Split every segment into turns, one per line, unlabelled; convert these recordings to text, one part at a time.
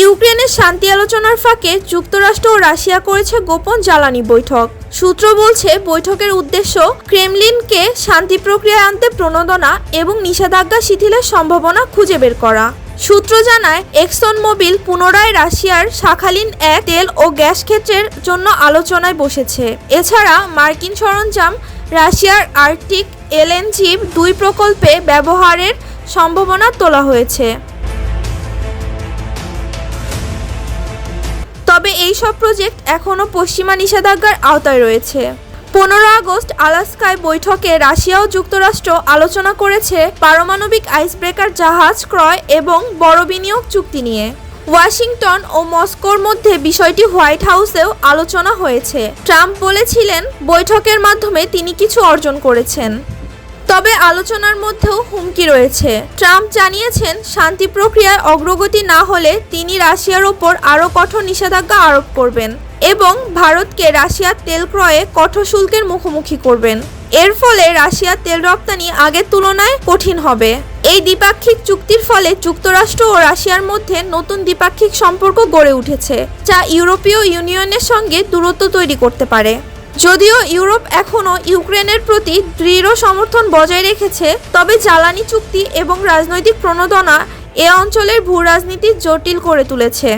ইউক্রেনের শান্তি আলোচনার ফাঁকে যুক্তরাষ্ট্র ও রাশিয়া করেছে গোপন জ্বালানি বৈঠক। সূত্র বলছে, বৈঠকের উদ্দেশ্য ক্রেমলিনকে শান্তি প্রক্রিয়ায় আনতে প্রণোদনা এবং নিষেধাজ্ঞা শিথিলের সম্ভাবনা খুঁজে বের করা। সূত্র জানায়, এক্সন মোবিল পুনরায় রাশিয়ার শাখালিন-1 তেল ও গ্যাস ক্ষেত্রের জন্য আলোচনায় বসেছে। এছাড়া মার্কিন সরঞ্জাম রাশিয়ার আর্কটিক এলএনজি 2 প্রকল্পে ব্যবহারের সম্ভাবনা তোলা হয়েছে। তবে এই সব প্রজেক্ট এখনও পশ্চিমা নিষেধাজ্ঞার আওতায় রয়েছে। 15 আগস্ট আলাস্কায় বৈঠকে রাশিয়া ও যুক্তরাষ্ট্র আলোচনা করেছে পারমাণবিক আইসব্রেকার জাহাজ ক্রয় এবং বড় বিনিয়োগ চুক্তি নিয়ে। ওয়াশিংটন ও মস্কোর মধ্যে বিষয়টি হোয়াইট হাউসেও আলোচনা হয়েছে। ট্রাম্প বলেছিলেন, বৈঠকের মাধ্যমে তিনি কিছু অর্জন করেছেন। তবে আলোচনার মধ্যেও হুমকি রয়েছে। ট্রাম্প জানিয়েছেন, শান্তি প্রক্রিয়ায় অগ্রগতি না হলে তিনি রাশিয়ার ওপর আরও কঠোর নিষেধাজ্ঞা আরোপ করবেন এবং ভারতকে রাশিয়ার তেল ক্রয়ে কঠোর শুল্কের মুখোমুখি করবেন। এর ফলে রাশিয়ার তেল রপ্তানি আগের তুলনায় কঠিন হবে। এই দ্বিপাক্ষিক চুক্তির ফলে যুক্তরাষ্ট্র ও রাশিয়ার মধ্যে নতুন দ্বিপাক্ষিক সম্পর্ক গড়ে উঠেছে, যা ইউরোপীয় ইউনিয়নের সঙ্গে দূরত্ব তৈরি করতে পারে। যদিও ইউরোপ এখনও ইউক্রেনের প্রতি দৃঢ় সমর্থন বজায় রেখেছে, তবে জ্বালানি চুক্তি এবং রাজনৈতিক প্রণোদনা এ অঞ্চলের ভূরাজনীতি জটিল করে তুলেছে।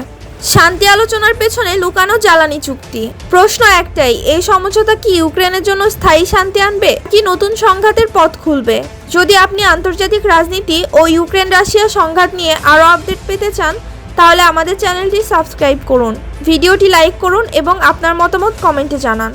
শান্তি আলোচনার পেছনে লুকানো জ্বালানি চুক্তি। প্রশ্ন একটাই, এই সমঝোতা কি ইউক্রেনের জন্য স্থায়ী শান্তি আনবে, কি নতুন সংঘাতের পথ খুলবে? যদি আপনি আন্তর্জাতিক রাজনীতি ও ইউক্রেন রাশিয়া সংঘাত নিয়ে আরও আপডেট পেতে চান, তাহলে আমাদের চ্যানেলটি সাবস্ক্রাইব করুন, ভিডিওটি লাইক করুন এবং আপনার মতামত কমেন্টে জানান।